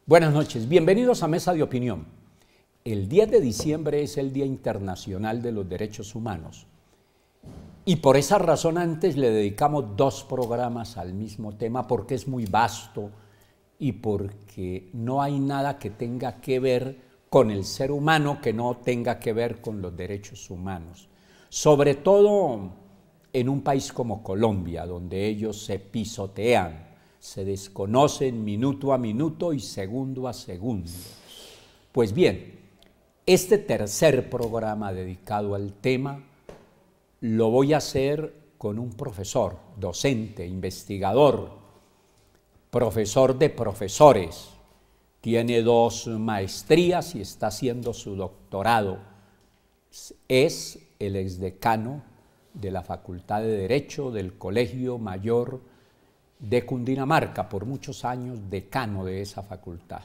Buenas noches, bienvenidos a Mesa de Opinión. El 10 de diciembre es el Día Internacional de los Derechos Humanos y por esa razón antes le dedicamos 2 programas al mismo tema porque es muy vasto y porque no hay nada que tenga que ver con el ser humano que no tenga que ver con los derechos humanos. Sobre todo en un país como Colombia, donde ellos se pisotean, se desconocen minuto a minuto y segundo a segundo. Pues bien, este tercer programa dedicado al tema lo voy a hacer con un profesor, docente, investigador, profesor de profesores. Tiene 2 maestrías y está haciendo su doctorado. Es el exdecano de la Facultad de Derecho del Colegio Mayor de Cundinamarca, por muchos años decano de esa facultad.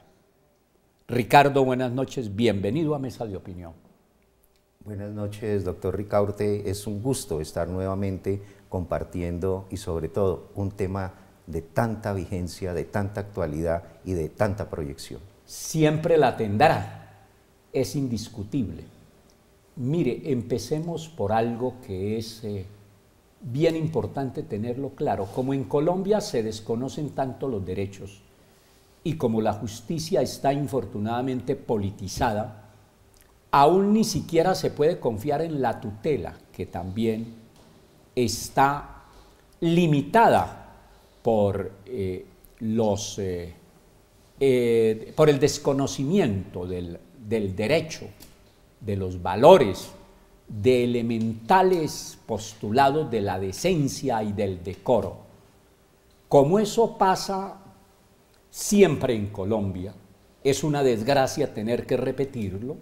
Ricardo, buenas noches, bienvenido a Mesa de Opinión. Buenas noches, doctor Ricaurte, es un gusto estar nuevamente compartiendo y sobre todo un tema de tanta vigencia, de tanta actualidad y de tanta proyección. Siempre la tendrá, es indiscutible. Mire, empecemos por algo que es bien importante tenerlo claro. Como en Colombia se desconocen tanto los derechos y como la justicia está infortunadamente politizada, aún ni siquiera se puede confiar en la tutela, que también está limitada por por el desconocimiento del derecho, de los valores, de elementales postulados de la decencia y del decoro. Como eso pasa siempre en Colombia, es una desgracia tener que repetirlo,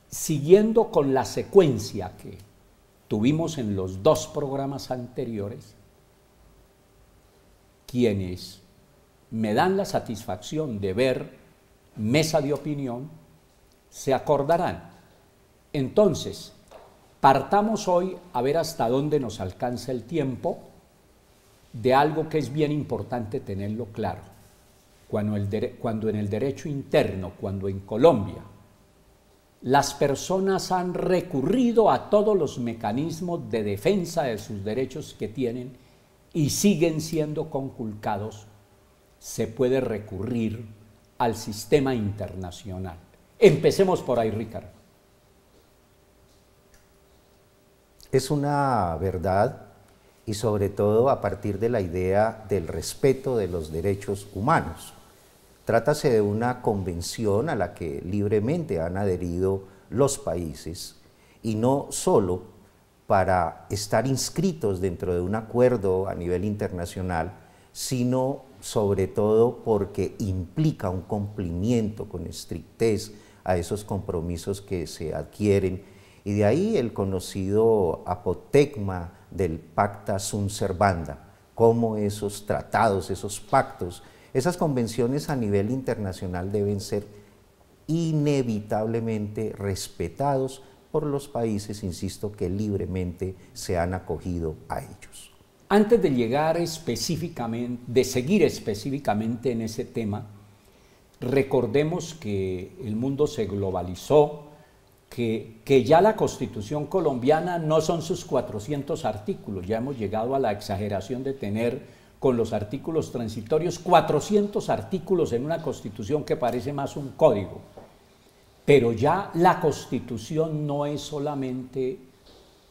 siguiendo con la secuencia que tuvimos en los 2 programas anteriores, quienes me dan la satisfacción de ver Mesa de Opinión se acordarán. Entonces, partamos hoy a ver hasta dónde nos alcanza el tiempo de algo que es bien importante tenerlo claro. Cuando en el derecho interno, cuando en Colombia, las personas han recurrido a todos los mecanismos de defensa de sus derechos que tienen y siguen siendo conculcados, se puede recurrir al sistema internacional. Empecemos por ahí, Ricardo. Es una verdad y sobre todo a partir de la idea del respeto de los derechos humanos. Trátase de una convención a la que libremente han adherido los países y no solo para estar inscritos dentro de un acuerdo a nivel internacional, sino sobre todo porque implica un cumplimiento con estrictez a esos compromisos que se adquieren. Y de ahí el conocido apotegma del Pacta Sunt Servanda, cómo esos tratados, esos pactos, esas convenciones a nivel internacional deben ser inevitablemente respetados por los países, insisto, que libremente se han acogido a ellos. Antes de llegar específicamente, de seguir específicamente en ese tema, recordemos que el mundo se globalizó, que ya la Constitución colombiana no son sus 400 artículos, ya hemos llegado a la exageración de tener con los artículos transitorios 400 artículos en una Constitución que parece más un código, pero ya la Constitución no es solamente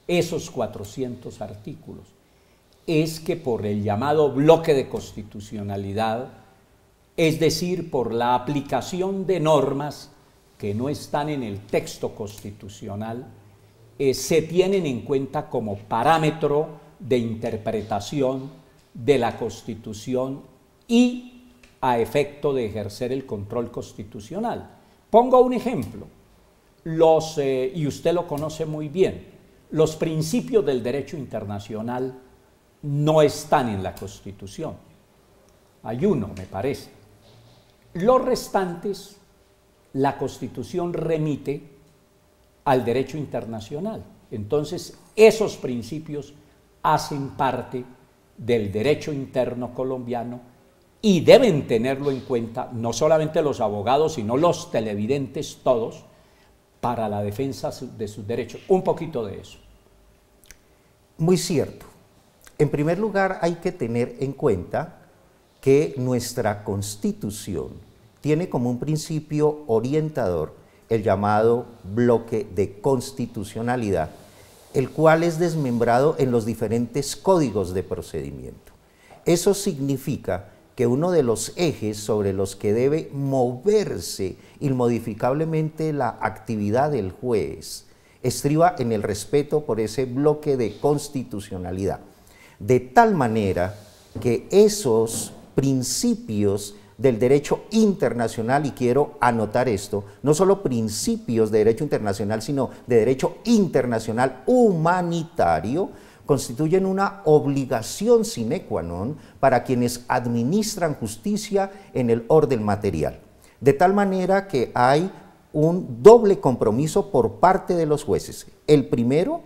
esos 400 artículos, es que por el llamado bloque de constitucionalidad, es decir, por la aplicación de normas que no están en el texto constitucional, se tienen en cuenta como parámetro de interpretación de la Constitución y a efecto de ejercer el control constitucional. Pongo un ejemplo, y usted lo conoce muy bien, los principios del derecho internacional no están en la Constitución. Hay uno, me parece. Los restantes, la Constitución remite al derecho internacional. Entonces, esos principios hacen parte del derecho interno colombiano y deben tenerlo en cuenta no solamente los abogados, sino los televidentes todos, para la defensa de sus derechos. Un poquito de eso. Muy cierto. En primer lugar, hay que tener en cuenta que nuestra Constitución tiene como un principio orientador el llamado bloque de constitucionalidad, el cual es desmembrado en los diferentes códigos de procedimiento. Eso significa que uno de los ejes sobre los que debe moverse inmodificablemente la actividad del juez estriba en el respeto por ese bloque de constitucionalidad, de tal manera que esos principios del derecho internacional, y quiero anotar esto, no solo principios de derecho internacional, sino de derecho internacional humanitario, constituyen una obligación sine qua non para quienes administran justicia en el orden material. De tal manera que hay un doble compromiso por parte de los jueces. El primero,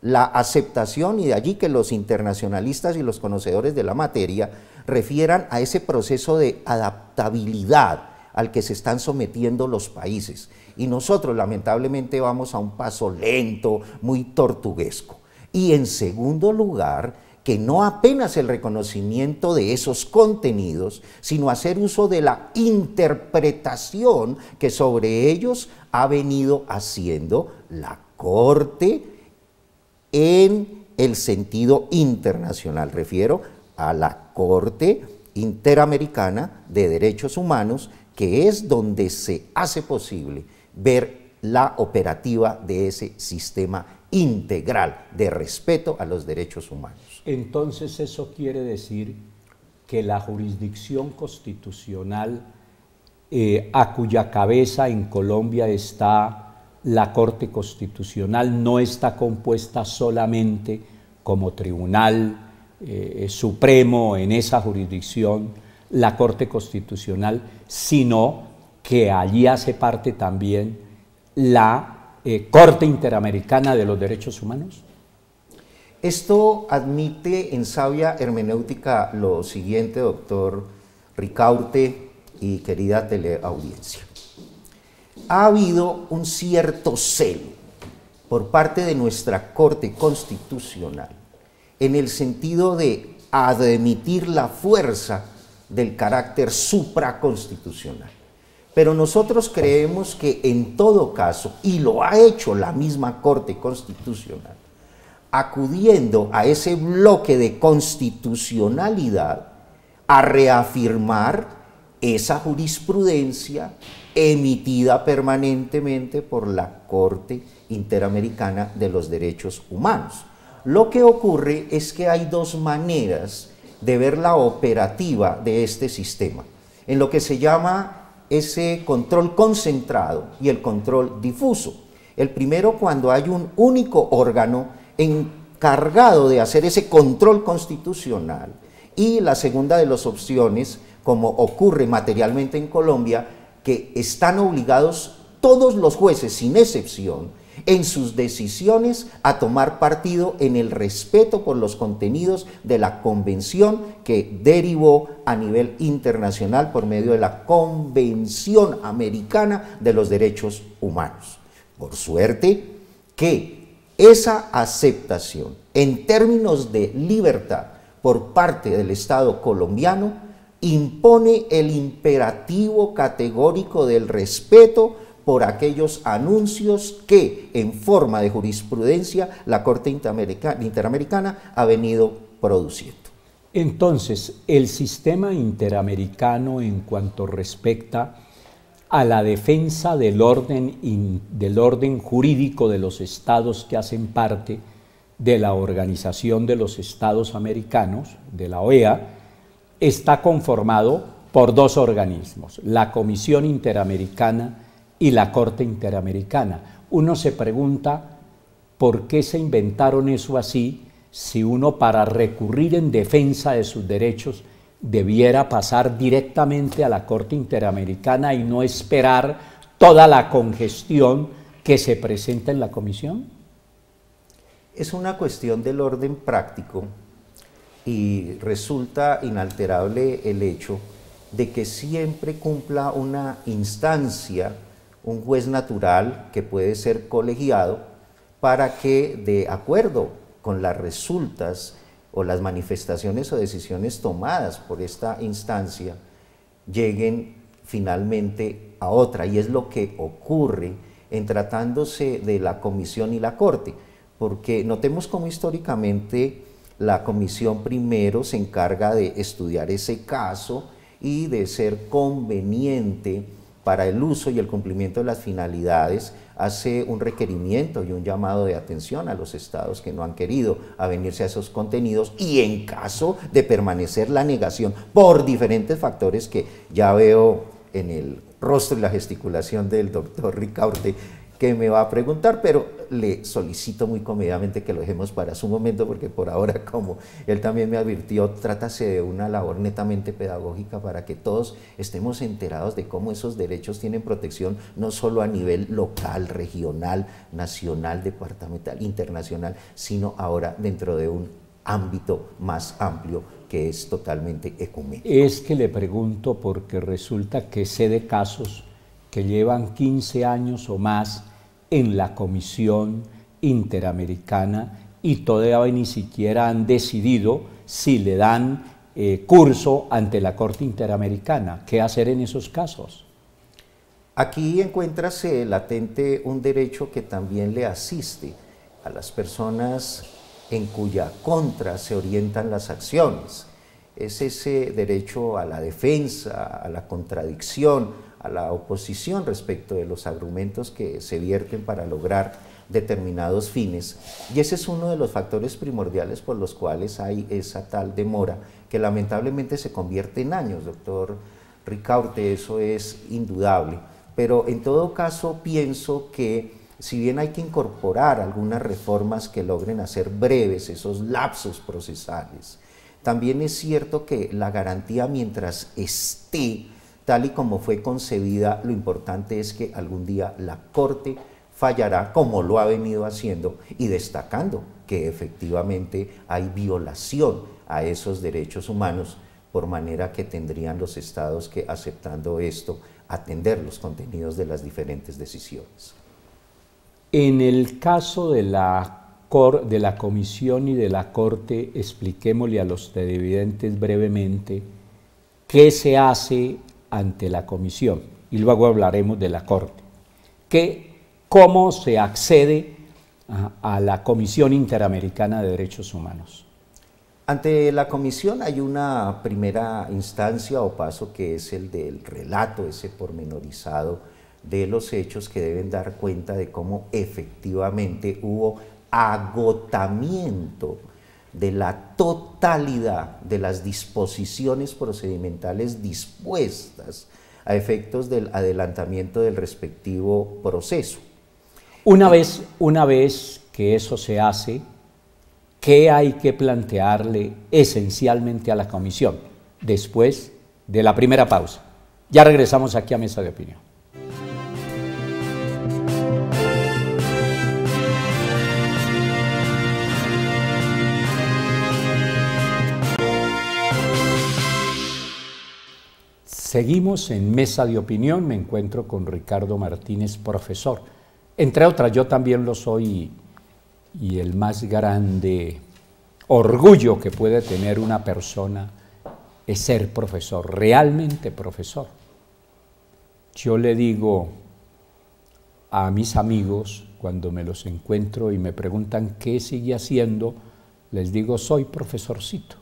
la aceptación, y de allí que los internacionalistas y los conocedores de la materia refieran a ese proceso de adaptabilidad al que se están sometiendo los países. Y nosotros lamentablemente vamos a un paso lento, muy tortuguesco. Y en segundo lugar, que no apenas el reconocimiento de esos contenidos, sino hacer uso de la interpretación que sobre ellos ha venido haciendo la Corte en el sentido internacional. Refiero a la Corte Interamericana de Derechos Humanos, que es donde se hace posible ver la operativa de ese sistema integral de respeto a los derechos humanos. Entonces eso quiere decir que la jurisdicción constitucional a cuya cabeza en Colombia está la Corte Constitucional no está compuesta solamente como tribunal supremo en esa jurisdicción, la Corte Constitucional, sino que allí hace parte también la Corte Interamericana de los Derechos Humanos. Esto admite en sabia hermenéutica lo siguiente, doctor Ricaurte y querida teleaudiencia. Ha habido un cierto celo por parte de nuestra Corte Constitucional en el sentido de admitir la fuerza del carácter supraconstitucional. Pero nosotros creemos que en todo caso, y lo ha hecho la misma Corte Constitucional, acudiendo a ese bloque de constitucionalidad a reafirmar esa jurisprudencia emitida permanentemente por la Corte Interamericana de los Derechos Humanos. Lo que ocurre es que hay dos maneras de ver la operativa de este sistema, en lo que se llama ese control concentrado y el control difuso. El primero, cuando hay un único órgano encargado de hacer ese control constitucional, y la segunda de las opciones, como ocurre materialmente en Colombia, que están obligados todos los jueces, sin excepción, en sus decisiones a tomar partido en el respeto por los contenidos de la convención que derivó a nivel internacional por medio de la Convención Americana de los Derechos Humanos. Por suerte que esa aceptación en términos de libertad por parte del Estado colombiano impone el imperativo categórico del respeto por aquellos anuncios que en forma de jurisprudencia la Corte Interamericana ha venido produciendo. Entonces, el sistema interamericano en cuanto respecta a la defensa del orden jurídico de los estados que hacen parte de la Organización de los Estados Americanos, de la OEA, está conformado por dos organismos, la Comisión Interamericana y la Corte Interamericana. Uno se pregunta por qué se inventaron eso así, si uno para recurrir en defensa de sus derechos debiera pasar directamente a la Corte Interamericana y no esperar toda la congestión que se presenta en la comisión? Es una cuestión del orden práctico y resulta inalterable el hecho de que siempre cumpla una instancia, un juez natural que puede ser colegiado, para que de acuerdo con las resultas o las manifestaciones o decisiones tomadas por esta instancia lleguen finalmente a otra, y es lo que ocurre en tratándose de la comisión y la Corte, porque notemos cómo históricamente la comisión primero se encarga de estudiar ese caso y de ser conveniente para el uso y el cumplimiento de las finalidades, hace un requerimiento y un llamado de atención a los estados que no han querido avenirse a esos contenidos, y en caso de permanecer la negación por diferentes factores que ya veo en el rostro y la gesticulación del doctor Ricaurte, que me va a preguntar, pero le solicito muy comedidamente que lo dejemos para su momento, porque por ahora, como él también me advirtió, trátase de una labor netamente pedagógica para que todos estemos enterados de cómo esos derechos tienen protección no solo a nivel local, regional, nacional, departamental, internacional, sino ahora dentro de un ámbito más amplio que es totalmente ecuménico. Es que le pregunto porque resulta que sé de casos que llevan 15 años o más en la Comisión Interamericana y todavía ni siquiera han decidido si le dan curso ante la Corte Interamericana. ¿Qué hacer en esos casos? Aquí encuéntrase latente un derecho que también le asiste a las personas en cuya contra se orientan las acciones. Es ese derecho a la defensa, a la contradicción, a la oposición respecto de los argumentos que se vierten para lograr determinados fines, y ese es uno de los factores primordiales por los cuales hay esa tal demora que lamentablemente se convierte en años, doctor Ricaurte, eso es indudable, pero en todo caso pienso que si bien hay que incorporar algunas reformas que logren hacer breves esos lapsos procesales, también es cierto que la garantía, mientras esté tal y como fue concebida, lo importante es que algún día la Corte fallará, como lo ha venido haciendo, y destacando que efectivamente hay violación a esos derechos humanos, por manera que tendrían los estados que, aceptando esto, atender los contenidos de las diferentes decisiones. En el caso de la Comisión y de la Corte, expliquémosle a los televidentes brevemente qué se hace ante la Comisión, y luego hablaremos de la Corte. ¿Cómo se accede a la Comisión Interamericana de Derechos Humanos? Ante la Comisión hay una primera instancia o paso, que es el del relato, ese pormenorizado de los hechos, que deben dar cuenta de cómo efectivamente hubo agotamiento de la totalidad de las disposiciones procedimentales dispuestas a efectos del adelantamiento del respectivo proceso. Una vez que eso se hace, ¿qué hay que plantearle esencialmente a la comisión? Después de la primera pausa. Ya regresamos aquí a Mesa de Opinión. Seguimos en Mesa de Opinión, me encuentro con Ricardo Martínez, profesor. Entre otras, yo también lo soy, y el más grande orgullo que puede tener una persona es ser profesor, realmente profesor. Yo le digo a mis amigos, cuando me los encuentro y me preguntan qué sigue haciendo, les digo, soy profesorcito.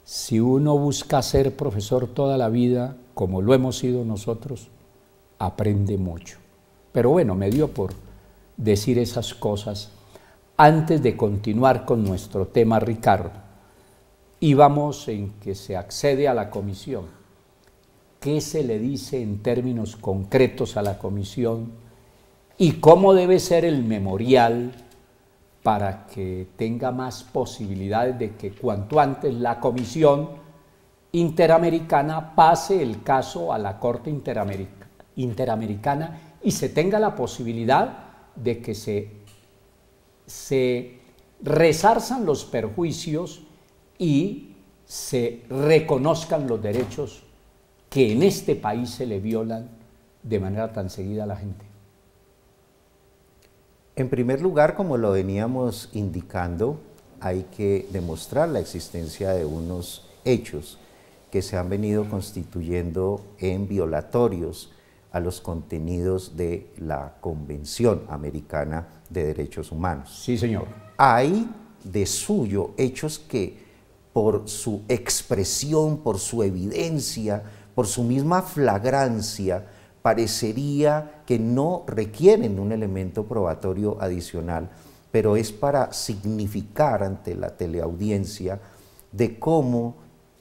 Si uno busca ser profesor toda la vida, como lo hemos sido nosotros, aprende mucho. Pero bueno, me dio por decir esas cosas antes de continuar con nuestro tema, Ricardo. Íbamos en que se accede a la comisión. ¿Qué se le dice en términos concretos a la comisión? ¿Y cómo debe ser el memorial para que tenga más posibilidades de que cuanto antes la comisión Interamericana pase el caso a la Corte Interamericana y se tenga la posibilidad de que se resarzan los perjuicios y se reconozcan los derechos que en este país se le violan de manera tan seguida a la gente? En primer lugar, como lo veníamos indicando, hay que demostrar la existencia de unos hechos que se han venido constituyendo en violatorios a los contenidos de la Convención Americana de Derechos Humanos. Sí, señor. Hay de suyo hechos que por su expresión, por su evidencia, por su misma flagrancia, parecería que no requieren un elemento probatorio adicional, pero es para significar ante la teleaudiencia de cómo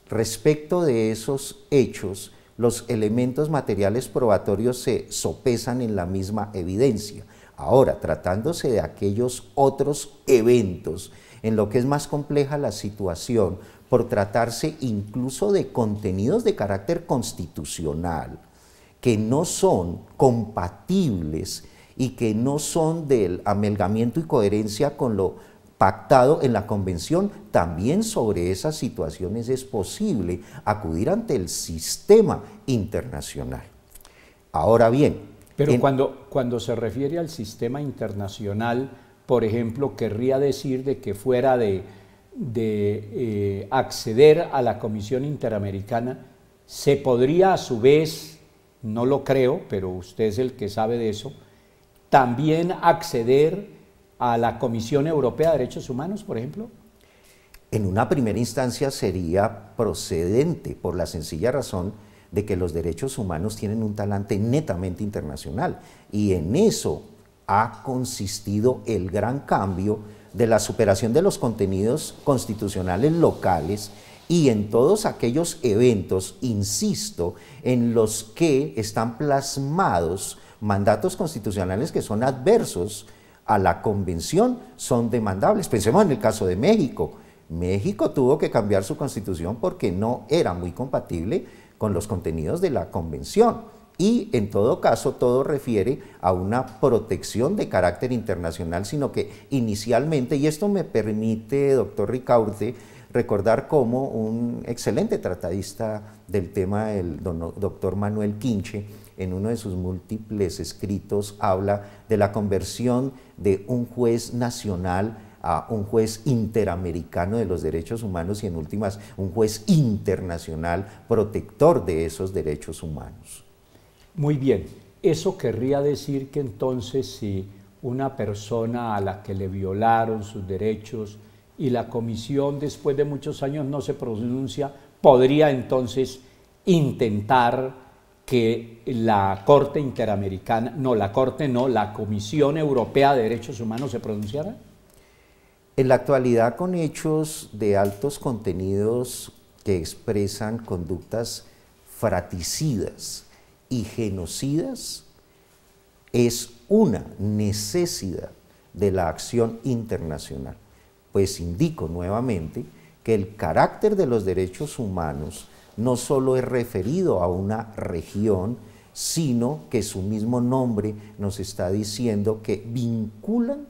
respecto de esos hechos los elementos materiales probatorios se sopesan en la misma evidencia. Ahora, tratándose de aquellos otros eventos en lo que es más compleja la situación, por tratarse incluso de contenidos de carácter constitucional, que no son compatibles y que no son del amalgamiento y coherencia con lo pactado en la Convención, también sobre esas situaciones es posible acudir ante el sistema internacional. Ahora bien, pero cuando se refiere al sistema internacional, por ejemplo, querría decir de que fuera de acceder a la Comisión Interamericana, se podría a su vez, no lo creo, pero usted es el que sabe de eso, también acceder a la Comisión Europea de Derechos Humanos, por ejemplo. En una primera instancia sería procedente por la sencilla razón de que los derechos humanos tienen un talante netamente internacional y en eso ha consistido el gran cambio de la superación de los contenidos constitucionales locales y en todos aquellos eventos, insisto, en los que están plasmados mandatos constitucionales que son adversos a la Convención, son demandables. Pensemos en el caso de México. México tuvo que cambiar su constitución porque no era muy compatible con los contenidos de la Convención. Y en todo caso, todo refiere a una protección de carácter internacional, sino que inicialmente, y esto me permite, doctor Ricaurte, recordar cómo un excelente tratadista del tema, el doctor Manuel Quinche, en uno de sus múltiples escritos habla de la conversión de un juez nacional a un juez interamericano de los derechos humanos y en últimas un juez internacional protector de esos derechos humanos. Muy bien, eso querría decir que entonces si una persona a la que le violaron sus derechos y la comisión después de muchos años no se pronuncia, podría entonces intentar que la Corte Interamericana, la Comisión Europea de Derechos Humanos se pronunciara? En la actualidad, con hechos de altos contenidos que expresan conductas fraticidas y genocidas, es una necesidad de la acción internacional. Pues indico nuevamente que el carácter de los derechos humanos no solo es referido a una región, sino que su mismo nombre nos está diciendo que vinculan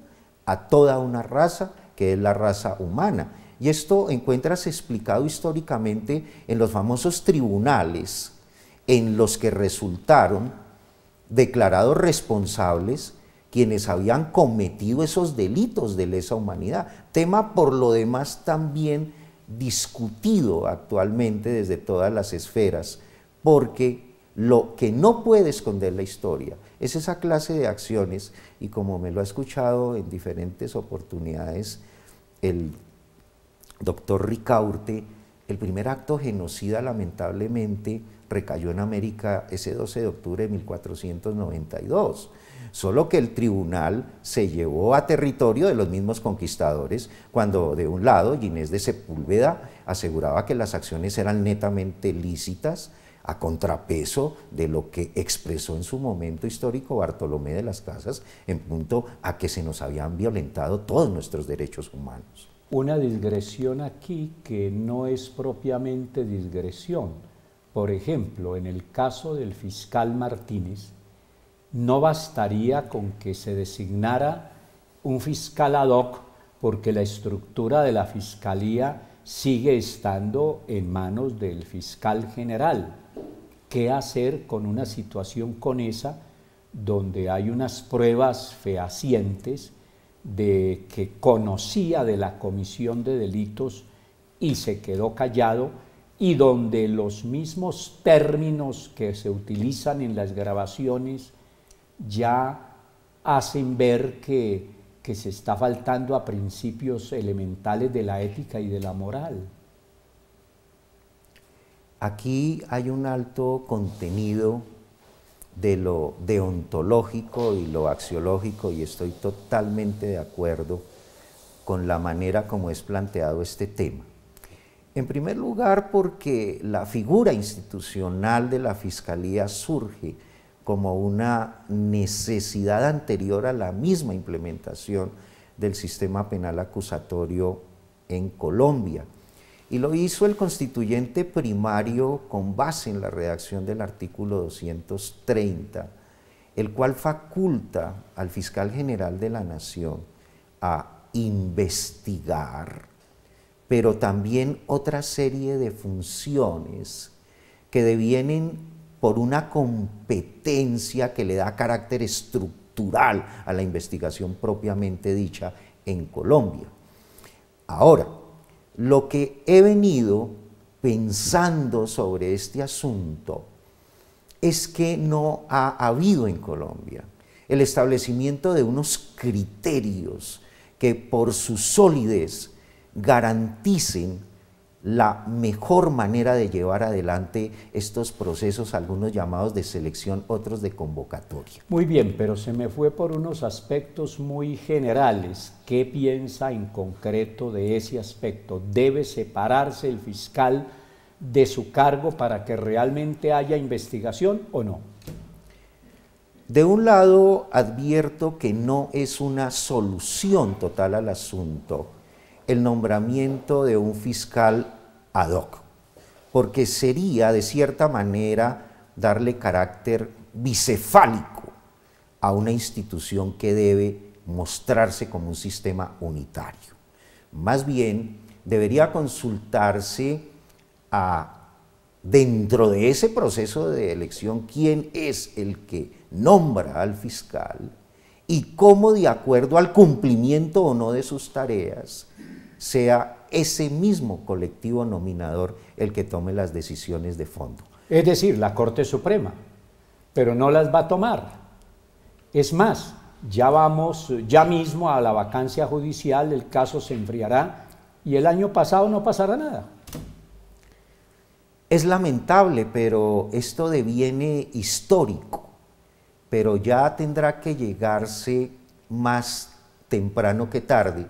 a toda una raza, que es la raza humana. Y esto encuentras explicado históricamente en los famosos tribunales, en los que resultaron declarados responsables quienes habían cometido esos delitos de lesa humanidad, tema por lo demás también discutido actualmente desde todas las esferas, porque lo que no puede esconder la historia es esa clase de acciones, y como me lo ha escuchado en diferentes oportunidades el doctor Ricaurte, el primer acto genocida lamentablemente recayó en América ese 12 de octubre de 1492, solo que el tribunal se llevó a territorio de los mismos conquistadores, cuando de un lado Ginés de Sepúlveda aseguraba que las acciones eran netamente lícitas, a contrapeso de lo que expresó en su momento histórico Bartolomé de las Casas, en punto a que se nos habían violentado todos nuestros derechos humanos. una digresión aquí que no es propiamente digresión. Por ejemplo, en el caso del fiscal Martínez, no bastaría con que se designara un fiscal ad hoc, porque la estructura de la fiscalía sigue estando en manos del fiscal general. ¿Qué hacer con una situación con esa, donde hay unas pruebas fehacientes de que conocía de la comisión de delitos y se quedó callado, y donde los mismos términos que se utilizan en las grabaciones ya hacen ver que se está faltando a principios elementales de la ética y de la moral? Aquí hay un alto contenido de lo deontológico y lo axiológico, y estoy totalmente de acuerdo con la manera como es planteado este tema. En primer lugar, porque la figura institucional de la Fiscalía surge como una necesidad anterior a la misma implementación del sistema penal acusatorio en Colombia. Y lo hizo el constituyente primario con base en la redacción del artículo 230, el cual faculta al fiscal general de la Nación a investigar, pero también otra serie de funciones que devienen por una competencia que le da carácter estructural a la investigación propiamente dicha en Colombia. Ahora, lo que he venido pensando sobre este asunto es que no ha habido en Colombia el establecimiento de unos criterios que por su solidez garanticen la mejor manera de llevar adelante estos procesos, algunos llamados de selección, otros de convocatoria. Muy bien, pero se me fue por unos aspectos muy generales. ¿Qué piensa en concreto de ese aspecto? ¿Debe separarse el fiscal de su cargo para que realmente haya investigación o no? De un lado, advierto que no es una solución total al asunto el nombramiento de un fiscal ad hoc, porque sería de cierta manera darle carácter bicefálico a una institución que debe mostrarse como un sistema unitario. Más bien, debería consultarse dentro de ese proceso de elección quién es el que nombra al fiscal y cómo, de acuerdo al cumplimiento o no de sus tareas, sea ese mismo colectivo nominador el que tome las decisiones de fondo. Es decir, la Corte Suprema, pero no las va a tomar. Es más, ya mismo a la vacancia judicial, el caso se enfriará y el año pasado no pasará nada. Es lamentable, pero esto deviene histórico, pero ya tendrá que llegarse más temprano que tarde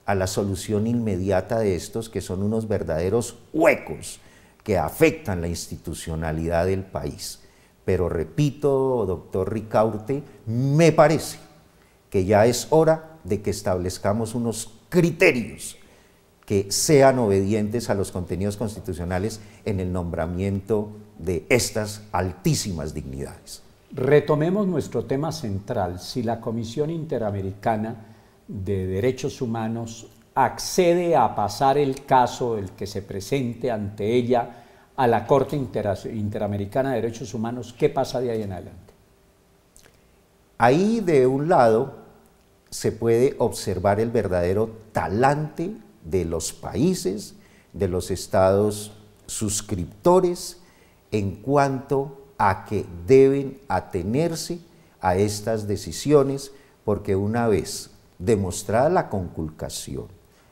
a la solución inmediata de estos, que son unos verdaderos huecos que afectan la institucionalidad del país. Pero repito, doctor Ricaurte, me parece que ya es hora de que establezcamos unos criterios que sean obedientes a los contenidos constitucionales en el nombramiento de estas altísimas dignidades. Retomemos nuestro tema central. Si la Comisión Interamericana de Derechos Humanos accede a pasar el caso, el que se presente ante ella, a la Corte Interamericana de Derechos Humanos, ¿qué pasa de ahí en adelante? Ahí, de un lado, se puede observar el verdadero talante de los países, de los estados suscriptores, en cuanto a que deben atenerse a estas decisiones, porque una vez demostrada la conculcación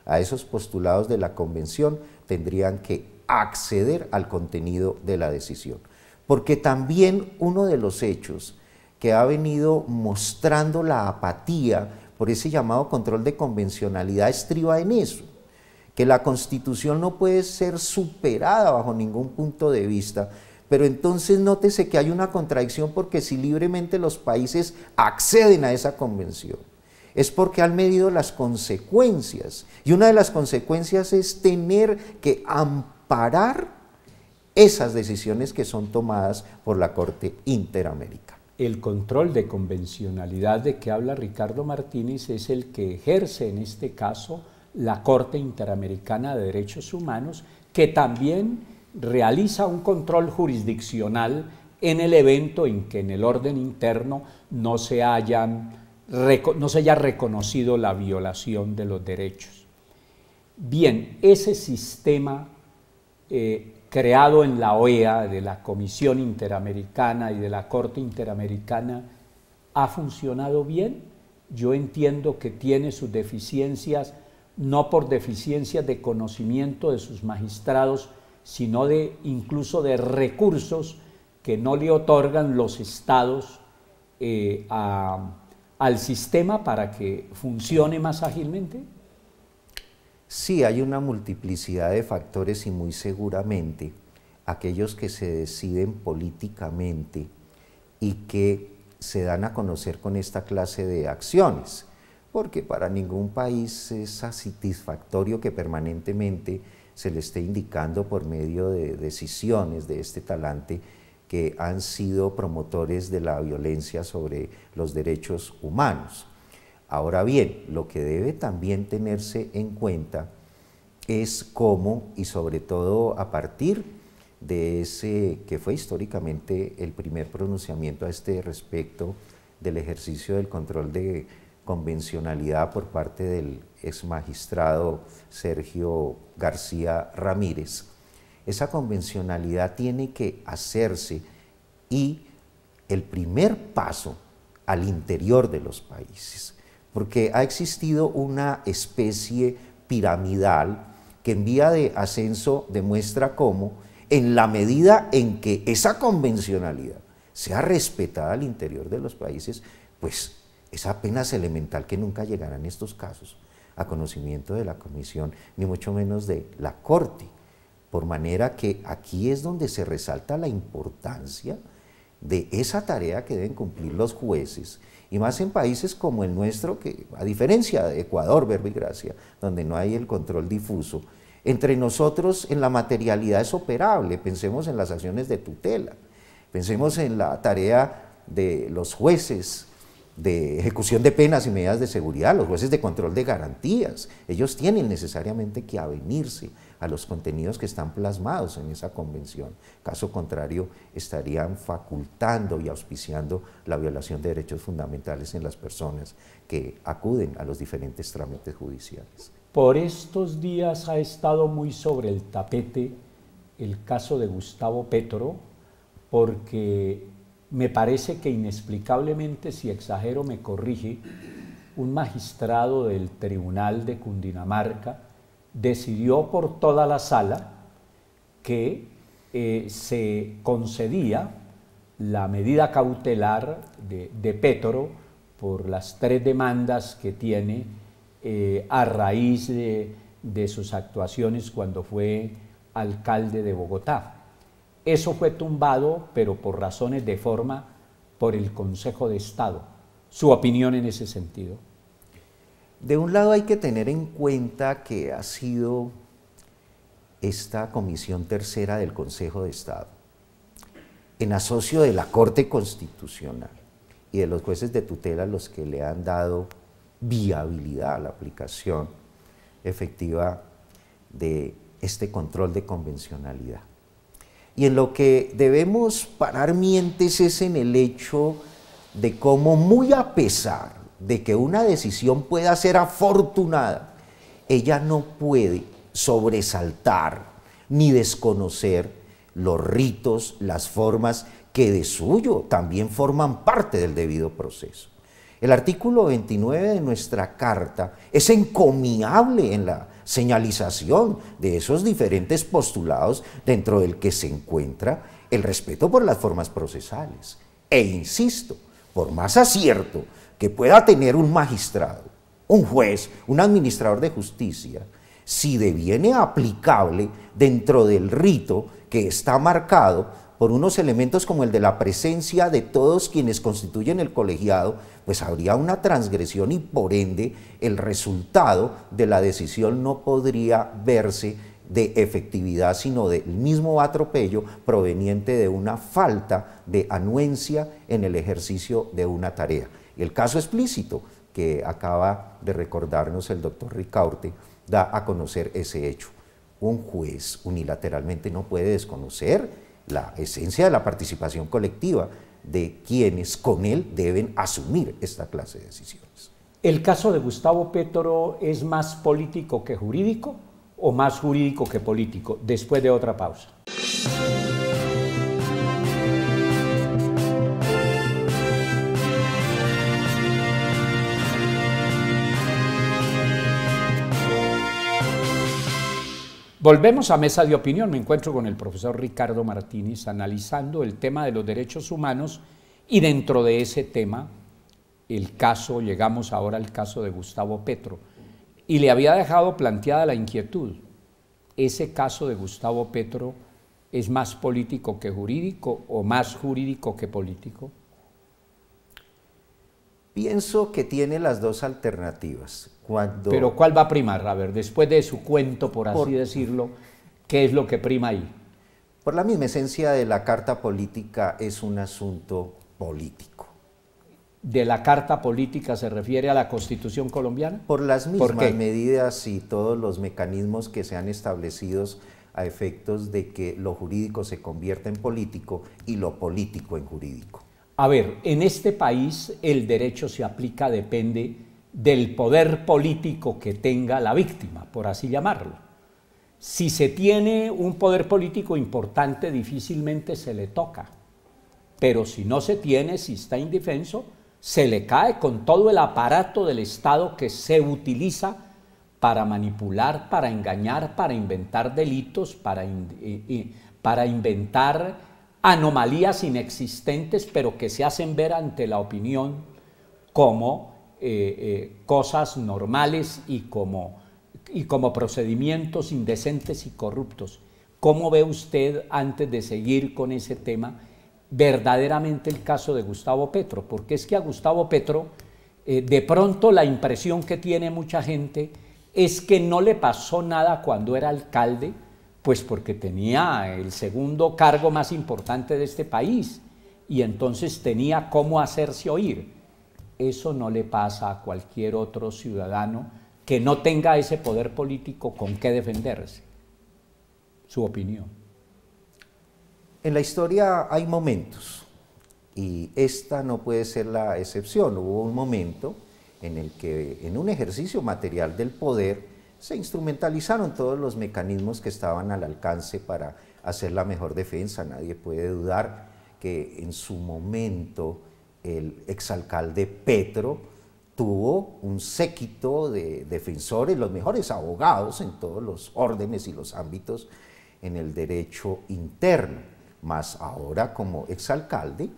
a esos postulados de la Convención, tendrían que acceder al contenido de la decisión. Porque también uno de los hechos que ha venido mostrando la apatía por ese llamado control de convencionalidad estriba en eso, que la Constitución no puede ser superada bajo ningún punto de vista, pero entonces nótese que hay una contradicción, porque si libremente los países acceden a esa convención es porque han medido las consecuencias. Y una de las consecuencias es tener que amparar esas decisiones que son tomadas por la Corte Interamericana. El control de convencionalidad de que habla Ricardo Martínez es el que ejerce en este caso la Corte Interamericana de Derechos Humanos, que también realiza un control jurisdiccional en el evento en que en el orden interno no se haya reconocido la violación de los derechos. Bien, ese sistema creado en la OEA, de la Comisión Interamericana y de la Corte Interamericana, ¿ha funcionado bien? Yo entiendo que tiene sus deficiencias, no por deficiencias de conocimiento de sus magistrados, sino incluso de recursos que no le otorgan los estados al sistema para que funcione más ágilmente. Sí, hay una multiplicidad de factores y muy seguramente aquellos que se deciden políticamente y que se dan a conocer con esta clase de acciones, porque para ningún país es satisfactorio que permanentemente se le esté indicando por medio de decisiones de este talante que han sido promotores de la violencia sobre los derechos humanos. Ahora bien, lo que debe también tenerse en cuenta es cómo, y sobre todo a partir de ese que fue históricamente el primer pronunciamiento a este respecto del ejercicio del control de convencionalidad por parte del exmagistrado Sergio García Ramírez, esa convencionalidad tiene que hacerse y el primer paso al interior de los países, porque ha existido una especie piramidal que en vía de ascenso demuestra cómo, en la medida en que esa convencionalidad sea respetada al interior de los países, pues es apenas elemental que nunca llegarán estos casos a conocimiento de la Comisión, ni mucho menos de la Corte, por manera que aquí es donde se resalta la importancia de esa tarea que deben cumplir los jueces, y más en países como el nuestro, que a diferencia de Ecuador, Verbo y Gracia, donde no hay el control difuso, entre nosotros en la materialidad es operable. Pensemos en las acciones de tutela, pensemos en la tarea de los jueces de ejecución de penas y medidas de seguridad, los jueces de control de garantías. Ellos tienen necesariamente que avenirse a los contenidos que están plasmados en esa convención. Caso contrario, estarían facultando y auspiciando la violación de derechos fundamentales en las personas que acuden a los diferentes trámites judiciales. Por estos días ha estado muy sobre el tapete el caso de Gustavo Petro, porque me parece que inexplicablemente, si exagero me corrige, un magistrado del Tribunal de Cundinamarca decidió por toda la sala que se concedía la medida cautelar de Petro por las 3 demandas que tiene a raíz de sus actuaciones cuando fue alcalde de Bogotá. Eso fue tumbado, pero por razones de forma, por el Consejo de Estado. ¿Su opinión en ese sentido? De un lado hay que tener en cuenta que ha sido esta Comisión Tercera del Consejo de Estado, en asocio de la Corte Constitucional y de los jueces de tutela, los que le han dado viabilidad a la aplicación efectiva de este control de convencionalidad. Y en lo que debemos parar mientes es en el hecho de cómo, muy a pesar de que una decisión pueda ser afortunada, ella no puede sobresaltar ni desconocer los ritos, las formas que de suyo también forman parte del debido proceso. El artículo 29 de nuestra Carta es encomiable en la señalización de esos diferentes postulados dentro del que se encuentra el respeto por las formas procesales. E insisto, por más acierto que pueda tener un magistrado, un juez, un administrador de justicia, si deviene aplicable dentro del rito que está marcado por unos elementos como el de la presencia de todos quienes constituyen el colegiado, pues habría una transgresión y por ende el resultado de la decisión no podría verse de efectividad, sino del mismo atropello proveniente de una falta de anuencia en el ejercicio de una tarea. El caso explícito que acaba de recordarnos el doctor Ricaurte da a conocer ese hecho. Un juez unilateralmente no puede desconocer la esencia de la participación colectiva de quienes con él deben asumir esta clase de decisiones. ¿El caso de Gustavo Petro es más político que jurídico o más jurídico que político? Después de otra pausa. Volvemos a Mesa de Opinión. Me encuentro con el profesor Ricardo Martínez analizando el tema de los derechos humanos y dentro de ese tema llegamos ahora al caso de Gustavo Petro. Y le había dejado planteada la inquietud. ¿Ese caso de Gustavo Petro es más político que jurídico o más jurídico que político? Pienso que tiene las dos alternativas. Pero ¿cuál va a primar? A ver, después de su cuento, por así decirlo, ¿qué es lo que prima ahí? Por la misma esencia de la carta política, es un asunto político. ¿De la carta política se refiere a la Constitución colombiana? Por las mismas medidas y todos los mecanismos que se han establecido a efectos de que lo jurídico se convierta en político y lo político en jurídico. A ver, en este país el derecho se aplica, depende del poder político que tenga la víctima, por así llamarlo. Si se tiene un poder político importante, difícilmente se le toca, pero si no se tiene, si está indefenso, se le cae con todo el aparato del Estado que se utiliza para manipular, para engañar, para inventar delitos, para inventar anomalías inexistentes, pero que se hacen ver ante la opinión como cosas normales y como procedimientos indecentes y corruptos. ¿Cómo ve usted, antes de seguir con ese tema, verdaderamente el caso de Gustavo Petro? Porque es que a Gustavo Petro, de pronto la impresión que tiene mucha gente es que no le pasó nada cuando era alcalde, pues porque tenía el segundo cargo más importante de este país y entonces tenía cómo hacerse oír. Eso no le pasa a cualquier otro ciudadano que no tenga ese poder político con qué defenderse. Su opinión. En la historia hay momentos y esta no puede ser la excepción. Hubo un momento en el que en un ejercicio material del poder se instrumentalizaron todos los mecanismos que estaban al alcance para hacer la mejor defensa. Nadie puede dudar que en su momento el exalcalde Petro tuvo un séquito de defensores, los mejores abogados en todos los órdenes y los ámbitos en el derecho interno, mas ahora como exalcalde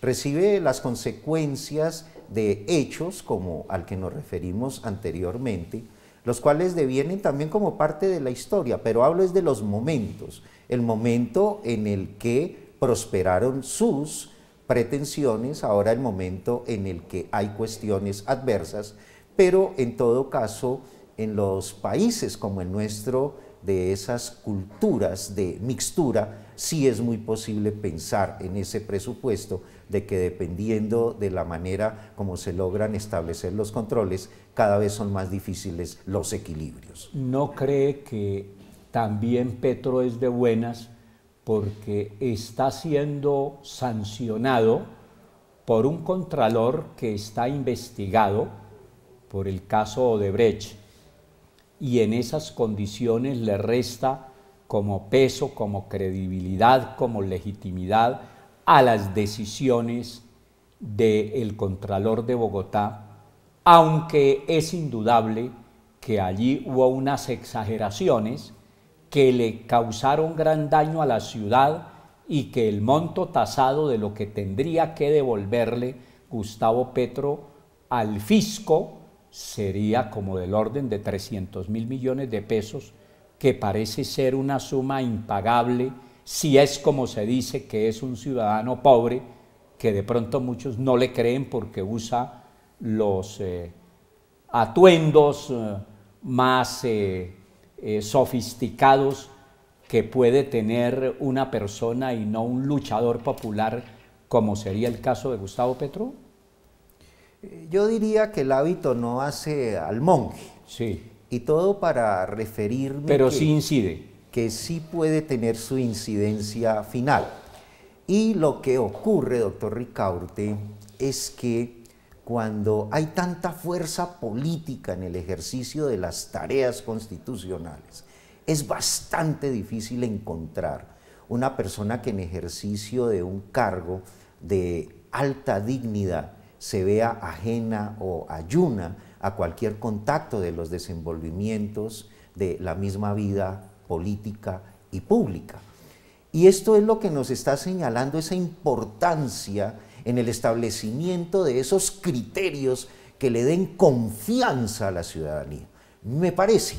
recibe las consecuencias de hechos como al que nos referimos anteriormente, los cuales devienen también como parte de la historia, pero hablo es de los momentos, el momento en el que prosperaron sus pretensiones, ahora el momento en el que hay cuestiones adversas, pero en todo caso en los países como el nuestro, de esas culturas de mixtura, sí es muy posible pensar en ese presupuesto de que dependiendo de la manera como se logran establecer los controles, cada vez son más difíciles los equilibrios. ¿No cree que también Petro es de buenas porque está siendo sancionado por un contralor que está investigado por el caso Odebrecht y en esas condiciones le resta como peso, como credibilidad, como legitimidad a las decisiones del Contralor de Bogotá, aunque es indudable que allí hubo unas exageraciones que le causaron gran daño a la ciudad y que el monto tasado de lo que tendría que devolverle Gustavo Petro al fisco sería como del orden de 300.000 millones de pesos, que parece ser una suma impagable si es como se dice que es un ciudadano pobre, que de pronto muchos no le creen porque usa los atuendos más sofisticados que puede tener una persona y no un luchador popular, como sería el caso de Gustavo Petro? Yo diría que el hábito no hace al monje. Sí. Y todo para referirme pero sí incide. Que sí puede tener su incidencia final. Y lo que ocurre, doctor Ricaurte, es que cuando hay tanta fuerza política en el ejercicio de las tareas constitucionales, es bastante difícil encontrar una persona que en ejercicio de un cargo de alta dignidad se vea ajena o ayuna a cualquier contacto de los desenvolvimientos de la misma vida política y pública. Y esto es lo que nos está señalando esa importancia en el establecimiento de esos criterios que le den confianza a la ciudadanía. Me parece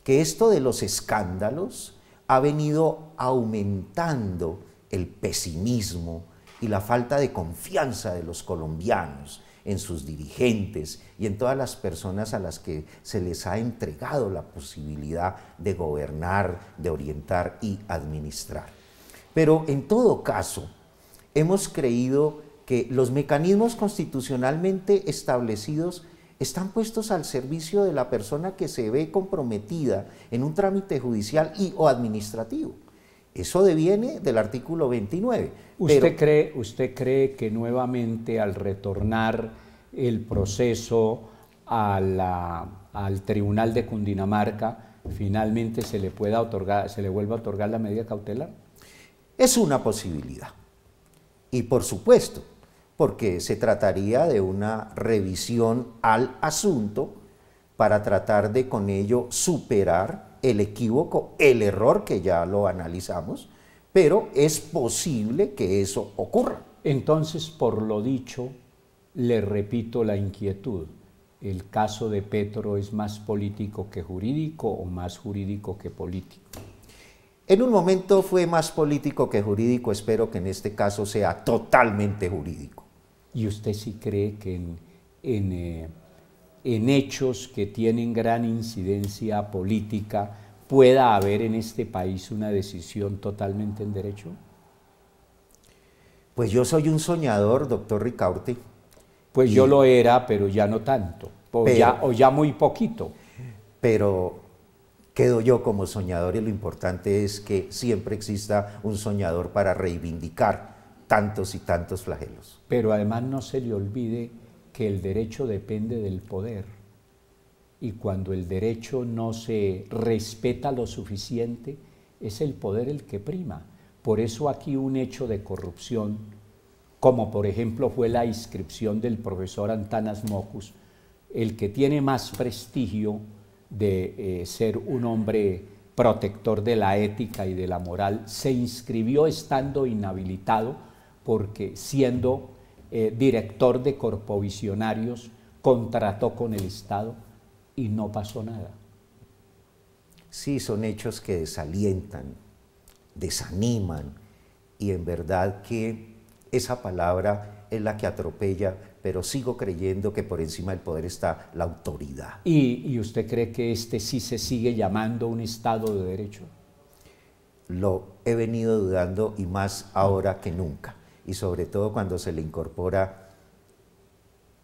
que esto de los escándalos ha venido aumentando el pesimismo y la falta de confianza de los colombianos en sus dirigentes y en todas las personas a las que se les ha entregado la posibilidad de gobernar, de orientar y administrar. Pero en todo caso, hemos creído que los mecanismos constitucionalmente establecidos están puestos al servicio de la persona que se ve comprometida en un trámite judicial y o administrativo. Eso deviene del artículo 29. ¿Usted cree que nuevamente al retornar el proceso al Tribunal de Cundinamarca, finalmente se le vuelva a otorgar la medida cautelar? Es una posibilidad. Y por supuesto, porque se trataría de una revisión al asunto para tratar de con ello superar el equívoco, el error, que ya lo analizamos, pero es posible que eso ocurra. Entonces, por lo dicho, le repito la inquietud. ¿El caso de Petro es más político que jurídico o más jurídico que político? En un momento fue más político que jurídico, espero que en este caso sea totalmente jurídico. ¿Y usted sí cree que en hechos que tienen gran incidencia política pueda haber en este país una decisión totalmente en derecho? Pues yo soy un soñador, doctor Ricaurte. Pues yo lo era, pero ya no tanto, o ya muy poquito. Pero quedo yo como soñador y lo importante es que siempre exista un soñador para reivindicar tantos y tantos flagelos. Pero además no se le olvide que el derecho depende del poder, y cuando el derecho no se respeta lo suficiente, es el poder el que prima. Por eso aquí un hecho de corrupción, como por ejemplo fue la inscripción del profesor Antanas Mockus, el que tiene más prestigio de ser un hombre protector de la ética y de la moral, se inscribió estando inhabilitado porque siendo director de corpovisionarios contrató con el Estado y no pasó nada. Sí, son hechos que desalientan, desaniman, y en verdad que esa palabra es la que atropella, pero sigo creyendo que por encima del poder está la autoridad. ¿Y usted cree que este sí se sigue llamando un Estado de Derecho? Lo he venido dudando, y más ahora que nunca, y sobre todo cuando se le incorpora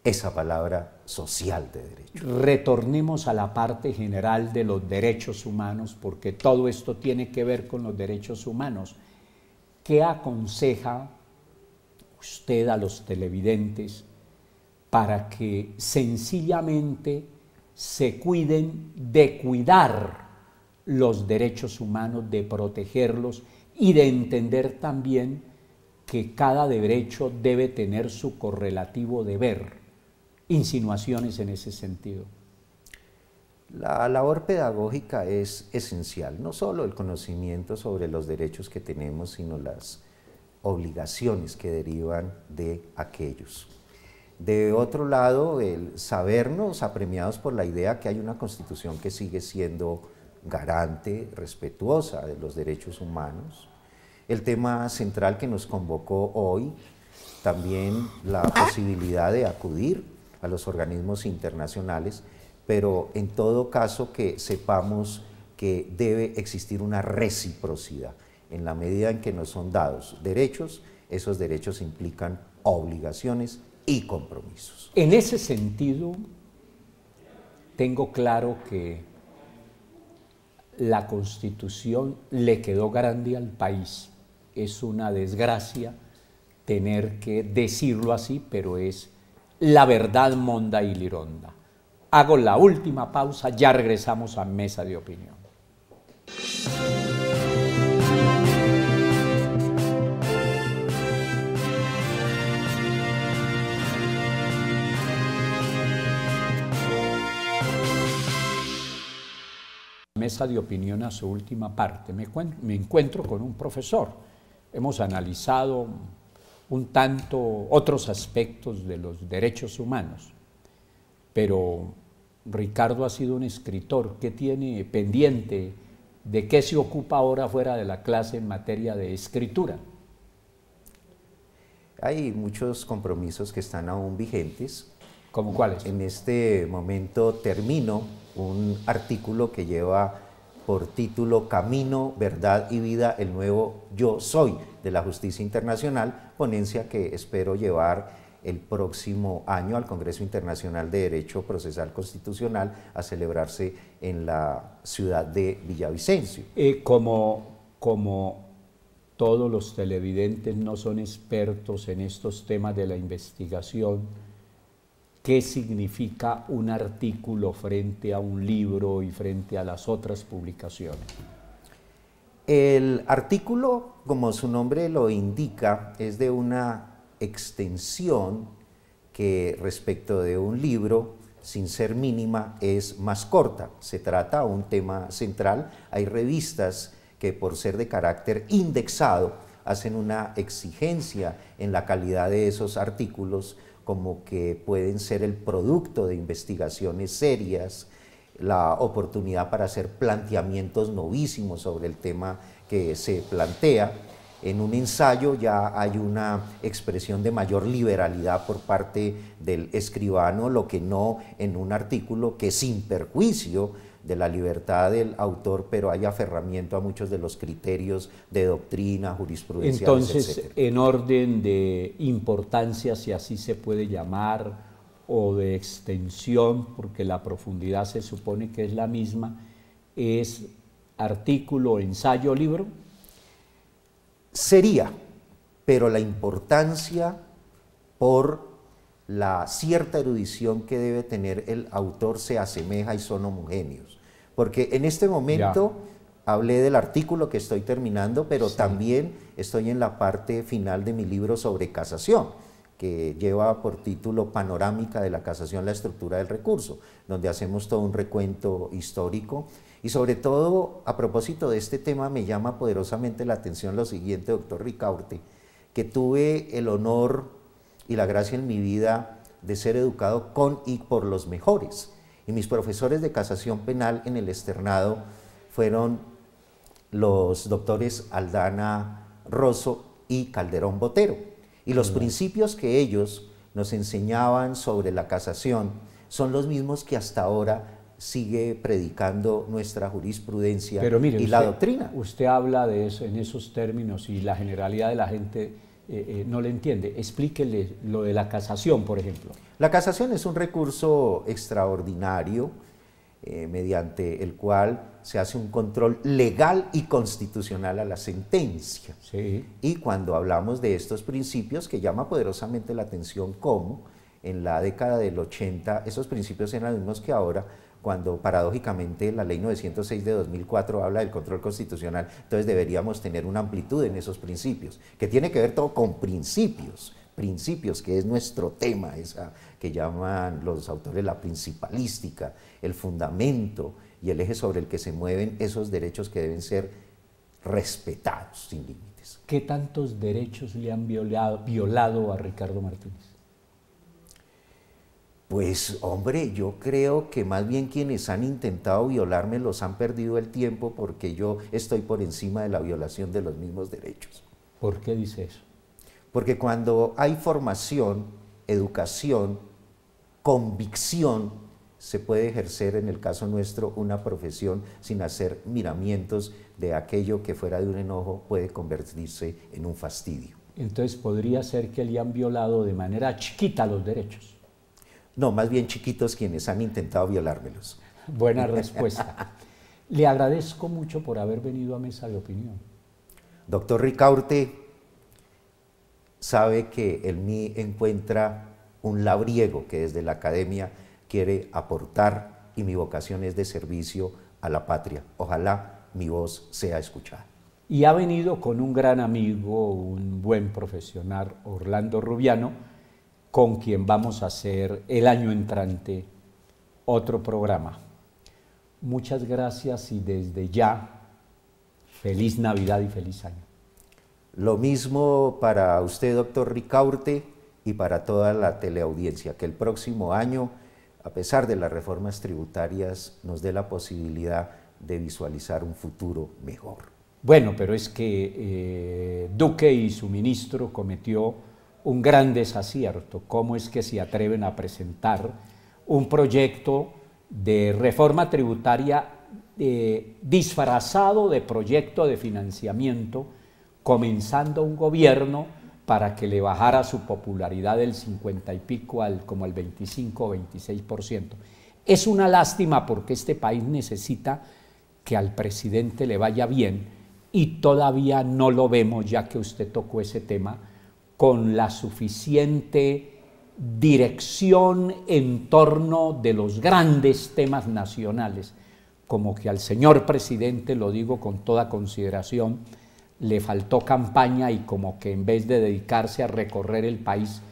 esa palabra social de derecho. Retornemos a la parte general de los derechos humanos, porque todo esto tiene que ver con los derechos humanos. ¿Qué aconseja usted a los televidentes para que sencillamente se cuiden de cuidar los derechos humanos, de protegerlos y de entender también que cada derecho debe tener su correlativo deber? Insinuaciones en ese sentido. La labor pedagógica es esencial, no solo el conocimiento sobre los derechos que tenemos, sino las obligaciones que derivan de aquellos. De otro lado, el sabernos apremiados por la idea que hay una Constitución que sigue siendo garante, respetuosa de los derechos humanos, el tema central que nos convocó hoy, también la posibilidad de acudir a los organismos internacionales, pero en todo caso que sepamos que debe existir una reciprocidad. En la medida en que nos son dados derechos, esos derechos implican obligaciones y compromisos. En ese sentido, tengo claro que la Constitución le quedó grande al país. Es una desgracia tener que decirlo así, pero es la verdad monda y lironda. Hago la última pausa, ya regresamos a Mesa de Opinión. Mesa de Opinión a su última parte. Me encuentro con un profesor. Hemos analizado un tanto otros aspectos de los derechos humanos, pero Ricardo ha sido un escritor. ¿Qué tiene pendiente? ¿De qué se ocupa ahora fuera de la clase en materia de escritura? Hay muchos compromisos que están aún vigentes. ¿Cómo cuáles? En este momento termino un artículo que lleva por título Camino, Verdad y Vida, el nuevo Yo Soy de la Justicia Internacional, ponencia que espero llevar el próximo año al Congreso Internacional de Derecho Procesal Constitucional a celebrarse en la ciudad de Villavicencio. Como todos los televidentes no son expertos en estos temas de la investigación, ¿qué significa un artículo frente a un libro y frente a las otras publicaciones? El artículo, como su nombre lo indica, es de una extensión que respecto de un libro, sin ser mínima, es más corta. Se trata de un tema central. Hay revistas que por ser de carácter indexado hacen una exigencia en la calidad de esos artículos, como que pueden ser el producto de investigaciones serias, la oportunidad para hacer planteamientos novísimos sobre el tema que se plantea. En un ensayo ya hay una expresión de mayor liberalidad por parte del escribano, lo que no en un artículo que sin perjuicio de la libertad del autor, pero hay aferramiento a muchos de los criterios de doctrina, jurisprudencia, entonces, etc. En orden de importancia, si así se puede llamar, o de extensión, porque la profundidad se supone que es la misma, ¿es artículo, ensayo, libro? Sería, pero la importancia por la cierta erudición que debe tener el autor se asemeja y son homogéneos. Porque en este momento hablé del artículo que estoy terminando, pero también estoy en la parte final de mi libro sobre casación, que lleva por título Panorámica de la casación, la estructura del recurso, donde hacemos todo un recuento histórico. Y sobre todo, a propósito de este tema, me llama poderosamente la atención lo siguiente, doctor Ricaurte, que tuve el honor y la gracia en mi vida de ser educado con y por los mejores. Y mis profesores de casación penal en el externado fueron los doctores Aldana Rosso y Calderón Botero. Y los principios que ellos nos enseñaban sobre la casación son los mismos que hasta ahora sigue predicando nuestra jurisprudencia. Pero mire, y la doctrina. Usted habla de eso en esos términos y la generalidad de la gente no le entiende. Explíquele lo de la casación, por ejemplo. La casación es un recurso extraordinario mediante el cual se hace un control legal y constitucional a la sentencia. Sí. Y cuando hablamos de estos principios, que llama poderosamente la atención cómo en la década del 80 esos principios eran los mismos que ahora, cuando paradójicamente la ley 906 de 2004 habla del control constitucional, entonces deberíamos tener una amplitud en esos principios, que tiene que ver todo con principios, que es nuestro tema, esa que llaman los autores la principalística, el fundamento y el eje sobre el que se mueven esos derechos que deben ser respetados sin límites. ¿Qué tantos derechos le han violado a Ricardo Martínez? Pues hombre, yo creo que más bien quienes han intentado violarme los han perdido el tiempo, porque yo estoy por encima de la violación de los mismos derechos. ¿Por qué dice eso? Porque cuando hay formación, educación, convicción, se puede ejercer, en el caso nuestro, una profesión sin hacer miramientos de aquello que fuera de un enojo puede convertirse en un fastidio. Entonces podría ser que le han violado de manera chiquita los derechos. No, más bien chiquitos quienes han intentado violármelos. Buena respuesta. Le agradezco mucho por haber venido a Mesa de Opinión. Doctor Ricaurte sabe que en mí encuentra un labriego que desde la academia quiere aportar, y mi vocación es de servicio a la patria. Ojalá mi voz sea escuchada. Y ha venido con un gran amigo, un buen profesional, Orlando Rubiano, con quien vamos a hacer el año entrante otro programa. Muchas gracias y desde ya, feliz Navidad y feliz año. Lo mismo para usted, doctor Ricaurte, y para toda la teleaudiencia, que el próximo año, a pesar de las reformas tributarias, nos dé la posibilidad de visualizar un futuro mejor. Bueno, pero es que Duque y su ministro cometió un gran desacierto. ¿Cómo es que se atreven a presentar un proyecto de reforma tributaria disfrazado de proyecto de financiamiento, comenzando un gobierno para que le bajara su popularidad del 50 y pico como al 25 o 26%? Es una lástima, porque este país necesita que al presidente le vaya bien, y todavía no lo vemos, ya que usted tocó ese tema, con la suficiente dirección en torno de los grandes temas nacionales, como que al señor presidente, lo digo con toda consideración, le faltó campaña, y como que en vez de dedicarse a recorrer el país,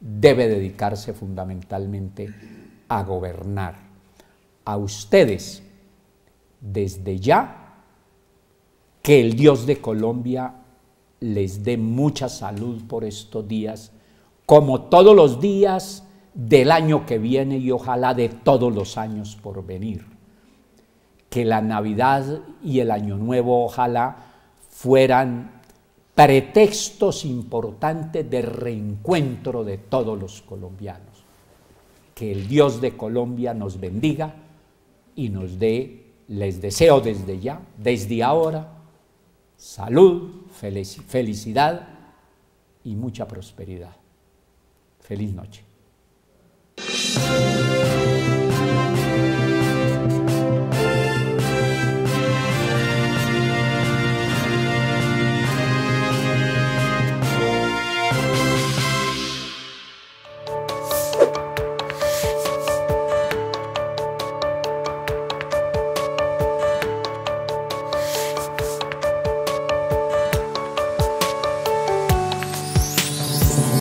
debe dedicarse fundamentalmente a gobernar. A ustedes, desde ya, que el Dios de Colombia les dé mucha salud por estos días, como todos los días del año que viene, y ojalá de todos los años por venir. Que la Navidad y el Año Nuevo ojalá fueran pretextos importantes de reencuentro de todos los colombianos. Que el Dios de Colombia nos bendiga y nos dé, les deseo desde ya, desde ahora, salud, felicidad y mucha prosperidad. Feliz noche.